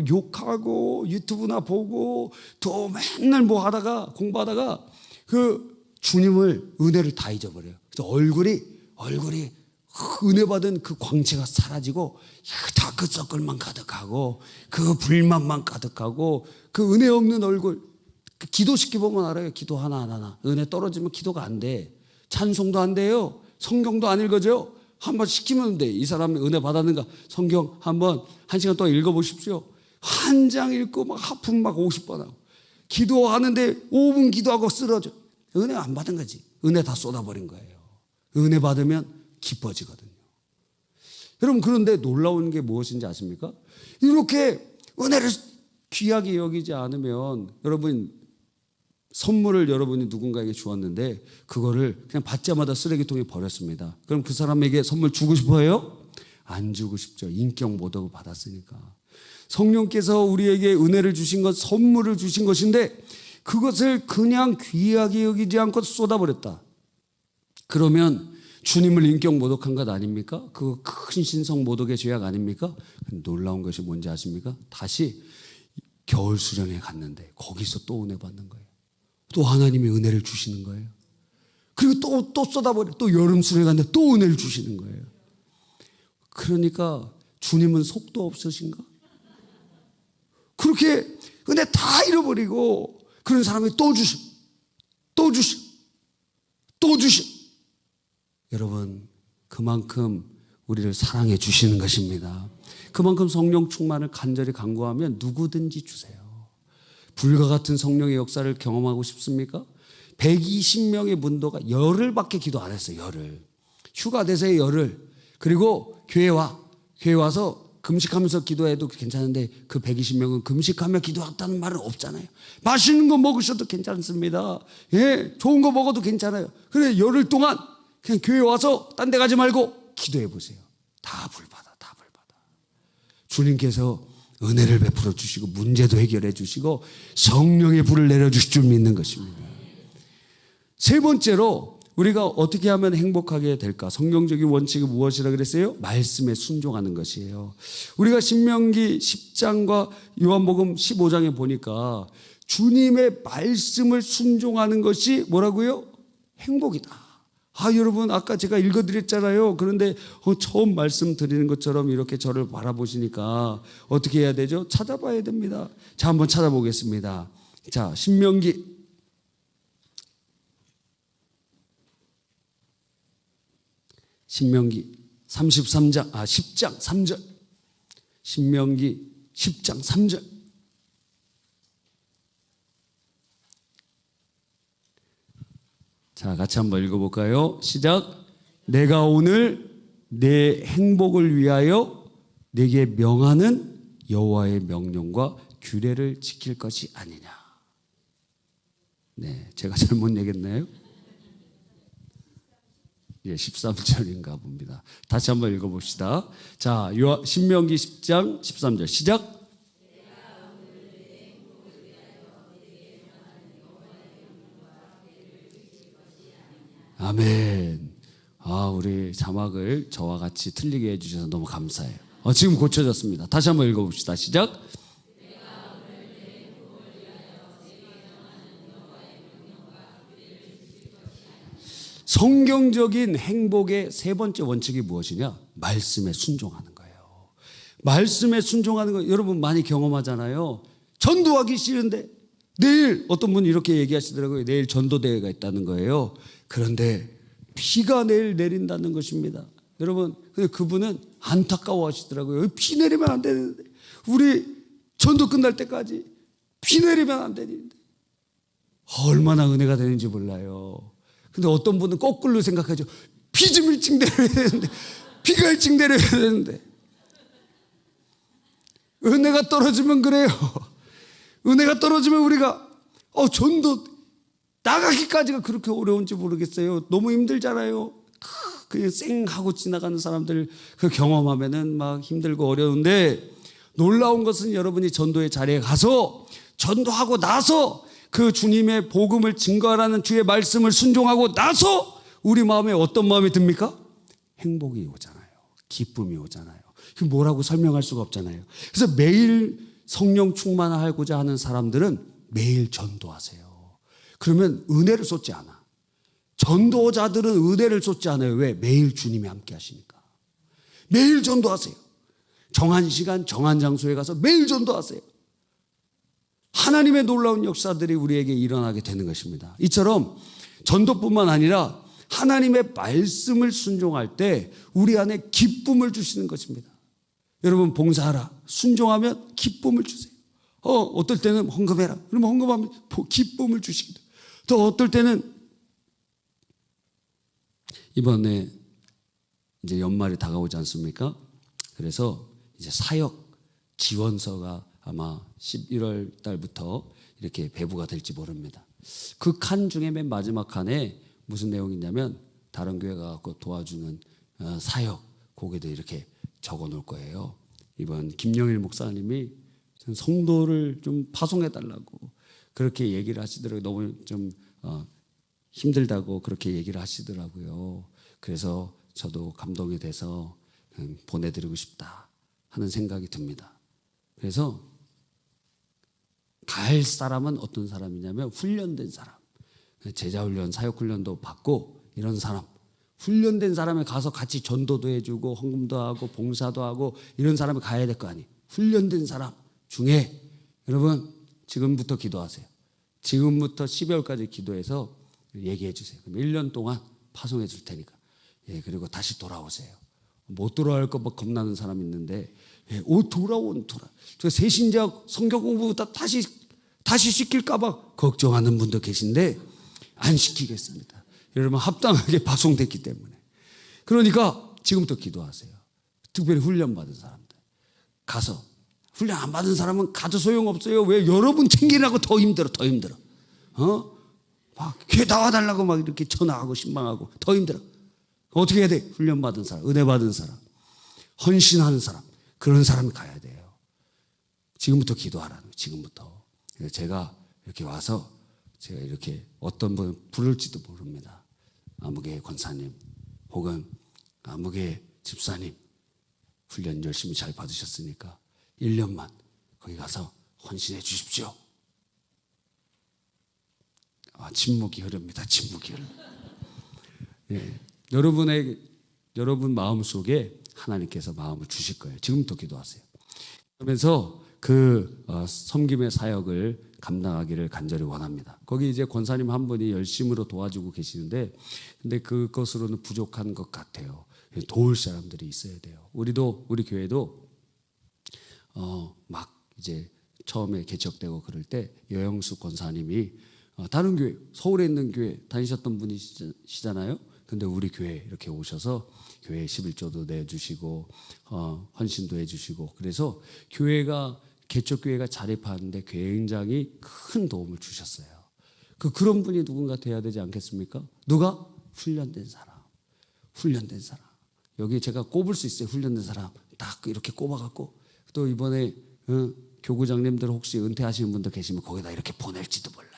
욕하고 유튜브나 보고 또 맨날 뭐 하다가 공부하다가 그 주님을, 은혜를 다 잊어버려요. 그래서 얼굴이 은혜 받은 그 광채가 사라지고 다크서클만 가득하고 그 불만만 가득하고 그 은혜 없는 얼굴. 기도시켜보면 알아요. 기도 하나하나 은혜 떨어지면 기도가 안 돼. 찬송도 안 돼요. 성경도 안 읽어져요. 한번 시키면 돼. 이 사람이 은혜 받았는가? 성경 한번 1시간 동안 읽어보십시오. 한 장 읽고 막 하품 막 50번 하고 기도하는데 5분 기도하고 쓰러져. 은혜 안 받은 거지. 은혜 다 쏟아버린 거예요. 은혜 받으면 기뻐지거든요. 여러분, 그런데 놀라운 게 무엇인지 아십니까? 이렇게 은혜를 귀하게 여기지 않으면 여러분, 선물을 여러분이 누군가에게 주었는데 그거를 그냥 받자마자 쓰레기통에 버렸습니다. 그럼 그 사람에게 선물 주고 싶어요? 안 주고 싶죠. 인격 모독을 받았으니까. 성령께서 우리에게 은혜를 주신 것, 선물을 주신 것인데 그것을 그냥 귀하게 여기지 않고 쏟아버렸다. 그러면 주님을 인격 모독한 것 아닙니까? 그 큰 신성 모독의 죄악 아닙니까? 놀라운 것이 뭔지 아십니까? 다시 겨울 수련회에 갔는데 거기서 또 은혜 받는 거예요. 또 하나님의 은혜를 주시는 거예요. 그리고 또 쏟아버려. 또 여름 수련회 갔는데 또 은혜를 주시는 거예요. 그러니까 주님은 속도 없으신가? 그렇게 은혜 다 잃어버리고 그런 사람이 또 주시. 여러분, 그만큼 우리를 사랑해 주시는 것입니다. 그만큼 성령 충만을 간절히 간구하면 누구든지 주세요. 불과 같은 성령의 역사를 경험하고 싶습니까? 120명의 문도가 열흘밖에 기도 안 했어요. 열흘. 휴가 대세에 열흘. 그리고 교회 와서 금식하면서 기도해도 괜찮은데 그 120명은 금식하며 기도했다는 말은 없잖아요. 맛있는 거 먹으셔도 괜찮습니다. 예, 좋은 거 먹어도 괜찮아요. 그래, 열흘 동안 그냥 교회 와서 딴 데 가지 말고 기도해 보세요. 다 불받아, 다 불받아. 주님께서 은혜를 베풀어 주시고 문제도 해결해 주시고 성령의 불을 내려주실 줄 믿는 것입니다. 세 번째로 우리가 어떻게 하면 행복하게 될까? 성경적인 원칙이 무엇이라 그랬어요? 말씀에 순종하는 것이에요. 우리가 신명기 10장과 요한복음 15장에 보니까 주님의 말씀을 순종하는 것이 뭐라고요? 행복이다. 여러분 아까 제가 읽어드렸잖아요. 그런데 처음 말씀드리는 것처럼 이렇게 저를 바라보시니까 어떻게 해야 되죠? 찾아봐야 됩니다. 자, 한번 찾아보겠습니다. 자, 신명기 10장 3절. 신명기 10장 3절. 자, 같이 한번 읽어볼까요? 시작. 내가 오늘 내 행복을 위하여 내게 명하는 여호와의 명령과 규례를 지킬 것이 아니냐. 네, 제가 잘못 얘기했나요? 예, 13절인가 봅니다. 다시 한번 읽어봅시다. 자, 신명기 10장 13절 시작. 아멘. 우리 자막을 저와 같이 틀리게 해주셔서 너무 감사해요. 지금 고쳐졌습니다. 다시 한번 읽어봅시다. 시작. 성경적인 행복의 세 번째 원칙이 무엇이냐? 말씀에 순종하는 거예요. 말씀에 순종하는 거 여러분 많이 경험하잖아요. 전도하기 싫은데 내일 어떤 분이 이렇게 얘기하시더라고요. 내일 전도대회가 있다는 거예요. 그런데 비가 내일 내린다는 것입니다. 여러분, 그분은 안타까워 하시더라고요. 비 내리면 안 되는데 우리 전도 끝날 때까지 비 내리면 안 되는데 얼마나 은혜가 되는지 몰라요. 근데 어떤 분은 거꾸로 생각하죠. 비 좀 일찍 내려야 되는데 비가 일찍 내려야 되는데 은혜가 떨어지면 그래요. 은혜가 떨어지면 우리가 전도 나가기까지가 그렇게 어려운지 모르겠어요. 너무 힘들잖아요. 그냥 쌩 하고 지나가는 사람들 그 경험하면은 막 힘들고 어려운데 놀라운 것은 여러분이 전도의 자리에 가서 전도하고 나서 그 주님의 복음을 증거하라는 주의 말씀을 순종하고 나서 우리 마음에 어떤 마음이 듭니까? 행복이 오잖아요. 기쁨이 오잖아요. 그 뭐라고 설명할 수가 없잖아요. 그래서 매일 성령 충만하고자 하는 사람들은 매일 전도하세요. 그러면 은혜를 쏟지 않아. 전도자들은 은혜를 쏟지 않아요. 왜? 매일 주님이 함께 하시니까. 매일 전도하세요. 정한 시간, 정한 장소에 가서 매일 전도하세요. 하나님의 놀라운 역사들이 우리에게 일어나게 되는 것입니다. 이처럼 전도뿐만 아니라 하나님의 말씀을 순종할 때 우리 안에 기쁨을 주시는 것입니다. 여러분 봉사하라. 순종하면 기쁨을 주세요. 어떨 때는 헌금해라. 그러면 헌금하면 기쁨을 주시기도. 또 어떨 때는 이번에 이제 연말이 다가오지 않습니까? 그래서 이제 사역 지원서가 아마 11월 달부터 이렇게 배부가 될지 모릅니다. 그 칸 중에 맨 마지막 칸에 무슨 내용이 있냐면 다른 교회 가서 도와주는 사역 거기도 이렇게 적어 놓을 거예요. 이번 김영일 목사님이 성도를 좀 파송해 달라고 그렇게 얘기를 하시더라고요. 너무 좀 힘들다고 그렇게 얘기를 하시더라고요. 그래서 저도 감동이 돼서 보내드리고 싶다 하는 생각이 듭니다. 그래서 갈 사람은 어떤 사람이냐면 훈련된 사람, 제자훈련, 사역훈련도 받고 이런 사람, 훈련된 사람이 가서 같이 전도도 해주고 헌금도 하고 봉사도 하고 이런 사람이 가야 될 거 아니에요. 훈련된 사람 중에 여러분 지금부터 기도하세요. 지금부터 12월까지 기도해서 얘기해 주세요. 그럼 1년 동안 파송해 줄 테니까. 그리고 다시 돌아오세요. 못 돌아올까 봐 겁나는 사람 있는데 돌아. 새신자 성경 공부 다시 시킬까 봐 걱정하는 분도 계신데 안 시키겠습니다. 여러분 합당하게 파송됐기 때문에. 그러니까 지금부터 기도하세요. 특별히 훈련받은 사람들. 가서. 훈련 안 받은 사람은 가도 소용없어요. 왜? 여러분 챙기라고 더 힘들어. 막 교회 나와달라고 막 이렇게 전화하고 신방하고 더 힘들어. 어떻게 해야 돼? 훈련 받은 사람, 은혜 받은 사람, 헌신하는 사람, 그런 사람이 가야 돼요. 지금부터 기도하라는 거예요. 지금부터. 제가 이렇게 와서 제가 이렇게 어떤 분 부를지도 모릅니다. 아무개 권사님 혹은 아무개 집사님 훈련 열심히 잘 받으셨으니까 1년만 거기 가서 헌신해 주십시오. 침묵이 흐릅니다. 침묵이 흐릅니다. 예, 여러분 마음속에 하나님께서 마음을 주실 거예요. 지금부터 기도하세요. 그러면서 그 섬김의 사역을 감당하기를 간절히 원합니다. 거기 이제 권사님 한 분이 열심으로 도와주고 계시는데 근데 그것으로는 부족한 것 같아요. 도울 사람들이 있어야 돼요. 우리 교회도 막 이제 처음에 개척되고 그럴 때 여영수 권사님이 다른 교회, 서울에 있는 교회 다니셨던 분이시잖아요. 근데 우리 교회 이렇게 오셔서 교회 11조도 내주시고 헌신도 해주시고 그래서 교회가 개척교회가 자립하는데 굉장히 큰 도움을 주셨어요. 그런 분이 누군가 돼야 되지 않겠습니까? 누가? 훈련된 사람. 여기 제가 꼽을 수 있어요. 훈련된 사람 딱 이렇게 꼽아갖고 또 이번에 교구장님들 혹시 은퇴하시는 분들 계시면 거기다 이렇게 보낼지도 몰라요.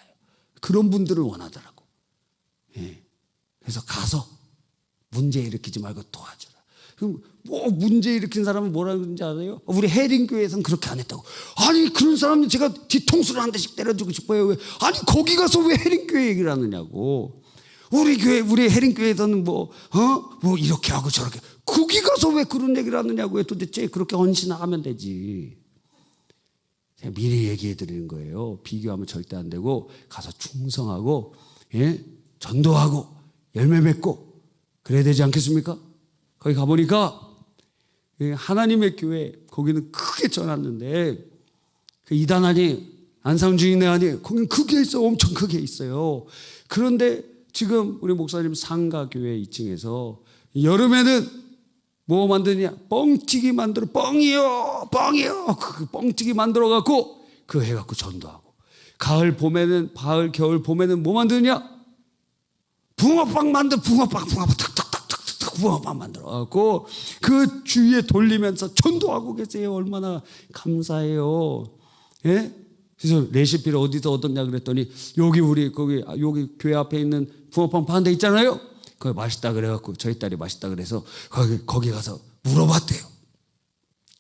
그런 분들을 원하더라고. 예. 그래서 가서 문제 일으키지 말고 도와주라. 그럼 뭐 문제 일으킨 사람은 뭐라 그러는지 알아요? 우리 해림교회에서는 그렇게 안 했다고. 아니 그런 사람은 제가 뒤통수를 한 대씩 때려주고 싶어요. 왜? 아니 거기 가서 왜 해림교회 얘기를 하느냐고. 우리 해림교회에서는 뭐 이렇게 하고 저렇게. 거기 가서 왜 그런 얘기를 하느냐고요. 도대체 그렇게 헌신하면 되지. 제가 미리 얘기해 드리는 거예요. 비교하면 절대 안 되고 가서 충성하고 전도하고 열매 맺고 그래야 되지 않겠습니까? 거기 가보니까 하나님의 교회 거기는 크게 전놨는데 그 이단하니 안상주의네 아니 거기는 크게 있어요. 엄청 크게 있어요. 그런데 지금 우리 목사님 상가교회 2층에서 여름에는 뭐 만드냐? 뻥튀기 만들어. 뻥이요. 그 뻥튀기 만들어 갖고 그 해갖고 전도하고. 겨울 봄에는 뭐 만드냐? 붕어빵 탁탁탁탁탁 붕어빵 만들어 갖고 그 주위에 돌리면서 전도하고 계세요. 얼마나 감사해요. 예? 그래서 레시피를 어디서 얻었냐 그랬더니 여기 교회 앞에 있는 붕어빵 파는 데 있잖아요. 거기 맛있다 그래갖고 저희 딸이 맛있다 그래서 거기 가서 물어봤대요.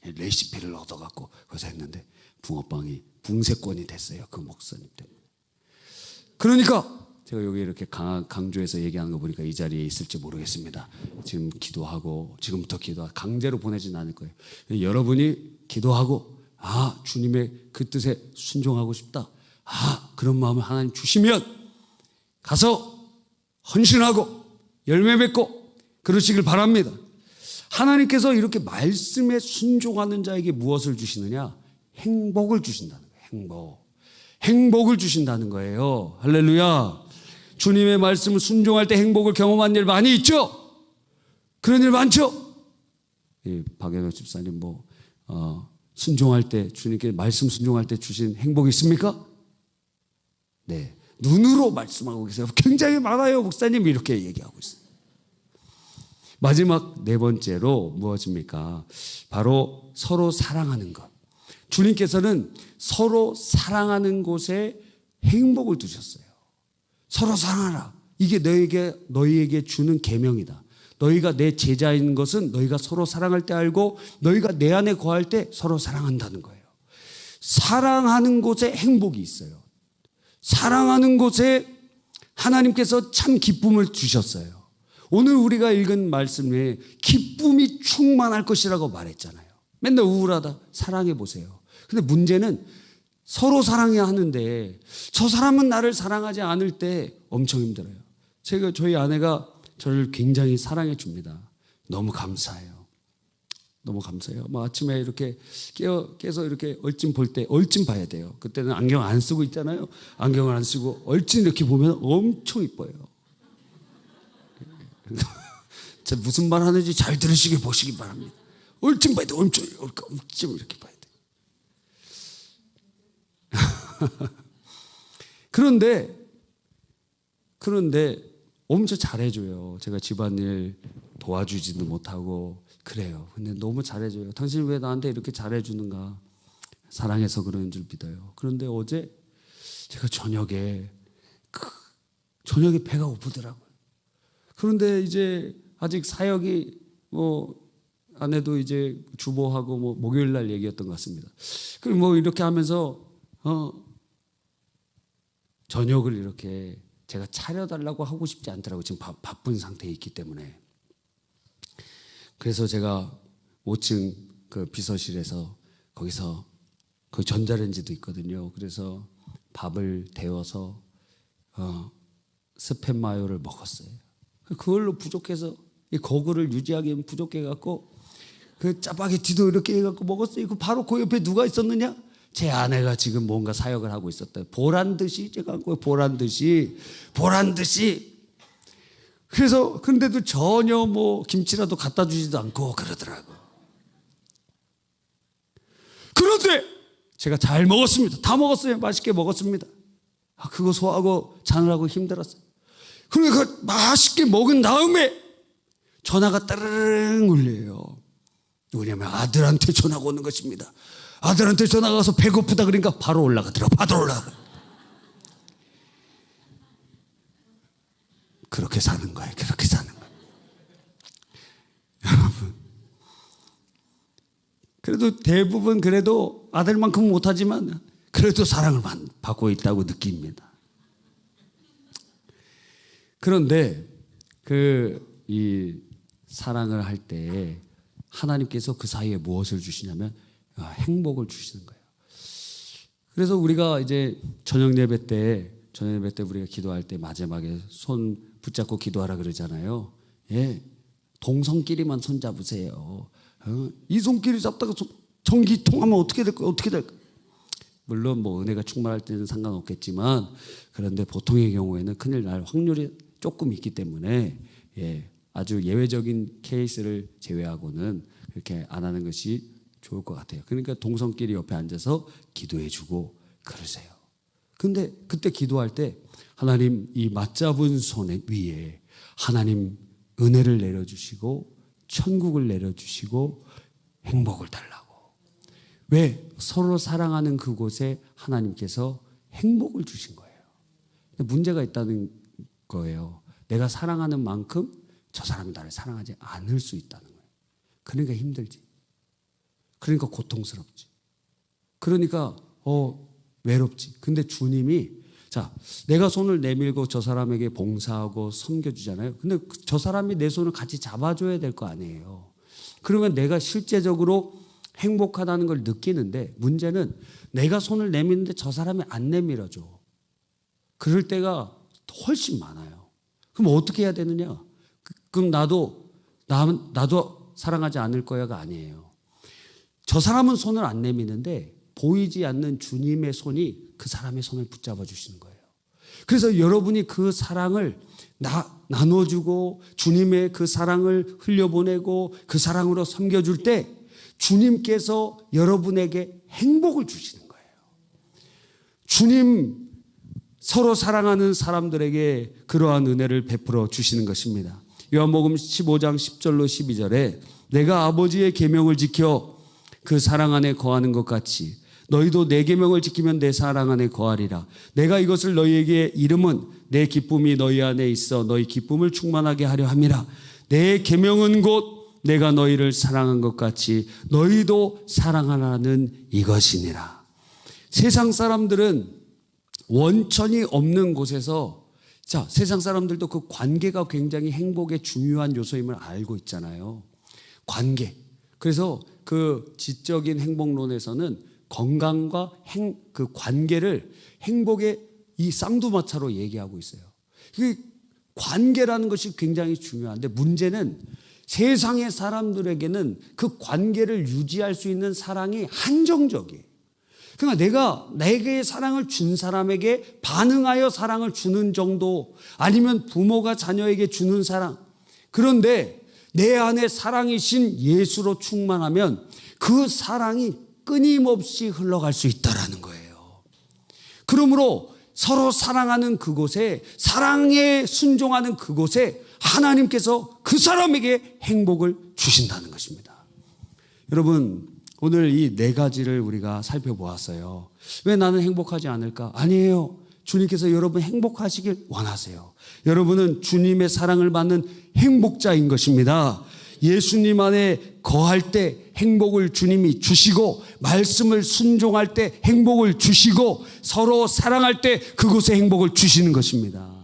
레시피를 얻어갖고 거기서 했는데 붕어빵이 붕세권이 됐어요. 그 목사님 때문에. 그러니까 제가 여기 이렇게 강조해서 얘기하는 거 보니까 이 자리에 있을지 모르겠습니다. 지금부터 기도하고 강제로 보내진 않을 거예요. 여러분이 기도하고 주님의 그 뜻에 순종하고 싶다. 그런 마음을 하나님 주시면 가서 헌신하고 열매 맺고 그러시길 바랍니다. 하나님께서 이렇게 말씀에 순종하는 자에게 무엇을 주시느냐? 행복을 주신다는 거예요. 행복을 주신다는 거예요. 할렐루야. 주님의 말씀을 순종할 때 행복을 경험한 일 많이 있죠? 그런 일 많죠? 박연호 집사님 순종할 때 주님께 말씀 순종할 때 주신 행복이 있습니까? 네. 눈으로 말씀하고 계세요. 굉장히 많아요, 목사님. 이렇게 얘기하고 있어요. 마지막 4번째로 무엇입니까? 바로 서로 사랑하는 것. 주님께서는 서로 사랑하는 곳에 행복을 두셨어요. 서로 사랑하라. 이게 너희에게 주는 계명이다. 너희가 내 제자인 것은 너희가 서로 사랑할 때 알고 너희가 내 안에 거할 때 서로 사랑한다는 거예요. 사랑하는 곳에 행복이 있어요. 사랑하는 곳에 하나님께서 참 기쁨을 주셨어요. 오늘 우리가 읽은 말씀에 기쁨이 충만할 것이라고 말했잖아요. 맨날 우울하다. 사랑해 보세요. 근데 문제는 서로 사랑해야 하는데 저 사람은 나를 사랑하지 않을 때 엄청 힘들어요. 저희 아내가 저를 굉장히 사랑해 줍니다. 너무 감사해요. 아침에 이렇게 깨서 이렇게 얼진 볼 때 얼진 봐야 돼요. 그때는 안경 안 쓰고 있잖아요. 안경을 안 쓰고 얼진 이렇게 보면 엄청 이뻐요. 무슨 말 하는지 잘 들으시게 보시기 바랍니다. 얼점 봐야 돼. 얼점 이렇게 봐야 돼. 그런데 엄청 잘해줘요. 제가 집안일 도와주지도 못하고 그래요. 근데 너무 잘해줘요. 당신 왜 나한테 이렇게 잘해주는가? 사랑해서 그러는 줄 믿어요. 그런데 어제 제가 저녁에 배가 고프더라고요. 그런데 이제 아직 사역이 아내도 이제 주보하고 목요일 날 얘기였던 것 같습니다. 그리고 이렇게 하면서 저녁을 이렇게 제가 차려달라고 하고 싶지 않더라고요. 지금 바쁜 상태에 있기 때문에. 그래서 제가 5층 그 비서실에서 거기서 그 전자레인지도 있거든요. 그래서 밥을 데워서 스팸 마요를 먹었어요. 그걸로 부족해서 이 거구를 유지하기엔 부족해갖고 그 짜파게티도 이렇게 해갖고 먹었어요. 바로 그 옆에 누가 있었느냐? 제 아내가 지금 뭔가 사역을 하고 있었다. 보란듯이 제가 보란듯이. 그래서 근데도 전혀 김치라도 갖다 주지도 않고 그러더라고. 그런데 제가 잘 먹었습니다. 다 먹었어요. 맛있게 먹었습니다. 그거 소화하고 자느라고 힘들었어요. 그러니까 맛있게 먹은 다음에 전화가 따르릉 울려요. 왜냐하면 아들한테 전화가 오는 것입니다. 아들한테 전화가 와서 배고프다 그러니까 바로 올라가더라고. 그렇게 사는 거예요. 여러분, 그래도 대부분 그래도 아들만큼은 못하지만 그래도 사랑을 받고 있다고 느낍니다. 그런데 이 사랑을 할 때 하나님께서 그 사이에 무엇을 주시냐면 행복을 주시는 거예요. 그래서 우리가 이제 저녁 예배 때 우리가 기도할 때 마지막에 손 붙잡고 기도하라 그러잖아요. 예, 동성끼리만 손 잡으세요. 이 손끼리 잡다가 전기 통하면 어떻게 될까? 물론 은혜가 충만할 때는 상관없겠지만 그런데 보통의 경우에는 큰일 날 확률이 조금 있기 때문에 아주 예외적인 케이스를 제외하고는 그렇게 안 하는 것이 좋을 것 같아요. 그러니까 동성끼리 옆에 앉아서 기도해주고 그러세요. 근데 그때 기도할 때 하나님 이 맞잡은 손 위에 하나님 은혜를 내려주시고 천국을 내려주시고 행복을 달라고. 왜? 서로 사랑하는 그곳에 하나님께서 행복을 주신 거예요. 근데 문제가 있다는 거예요. 내가 사랑하는 만큼 저 사람이 나를 사랑하지 않을 수 있다는 거예요. 그러니까 힘들지. 그러니까 고통스럽지. 그러니까 외롭지. 근데 주님이 내가 손을 내밀고 저 사람에게 봉사하고 섬겨주잖아요. 근데 저 사람이 내 손을 같이 잡아줘야 될 거 아니에요. 그러면 내가 실제적으로 행복하다는 걸 느끼는데 문제는 내가 손을 내미는데 저 사람이 안 내밀어줘. 그럴 때가 훨씬 많아요. 그럼 어떻게 해야 되느냐? 그럼 나도 사랑하지 않을 거야가 아니에요. 저 사람은 손을 안 내미는데 보이지 않는 주님의 손이 그 사람의 손을 붙잡아 주시는 거예요. 그래서 여러분이 그 사랑을 나눠주고 주님의 그 사랑을 흘려보내고 그 사랑으로 섬겨줄 때 주님께서 여러분에게 행복을 주시는 거예요. 주님 서로 사랑하는 사람들에게 그러한 은혜를 베풀어 주시는 것입니다. 요한복음 15장 10절로 12절에 내가 아버지의 계명을 지켜 그 사랑 안에 거하는 것 같이 너희도 내 계명을 지키면 내 사랑 안에 거하리라. 내가 이것을 너희에게 이름은 내 기쁨이 너희 안에 있어 너희 기쁨을 충만하게 하려 함이라. 내 계명은 곧 내가 너희를 사랑한 것 같이 너희도 사랑하라는 이것이니라. 세상 사람들은 원천이 없는 곳에서 세상 사람들도 그 관계가 굉장히 행복의 중요한 요소임을 알고 있잖아요. 관계. 그래서 그 지적인 행복론에서는 건강과 그 관계를 행복의 이 쌍두마차로 얘기하고 있어요. 그 관계라는 것이 굉장히 중요한데 문제는 세상의 사람들에게는 그 관계를 유지할 수 있는 사랑이 한정적이에요. 그러니까 내게 사랑을 준 사람에게 반응하여 사랑을 주는 정도 아니면 부모가 자녀에게 주는 사랑. 그런데 내 안에 사랑이신 예수로 충만하면 그 사랑이 끊임없이 흘러갈 수 있다라는 거예요. 그러므로 서로 사랑하는 그곳에, 사랑에 순종하는 그곳에 하나님께서 그 사람에게 행복을 주신다는 것입니다. 여러분, 오늘 이 네 가지를 우리가 살펴보았어요. 왜 나는 행복하지 않을까? 아니에요. 주님께서 여러분 행복하시길 원하세요. 여러분은 주님의 사랑을 받는 행복자인 것입니다. 예수님 안에 거할 때 행복을 주님이 주시고, 말씀을 순종할 때 행복을 주시고, 서로 사랑할 때 그곳에 행복을 주시는 것입니다.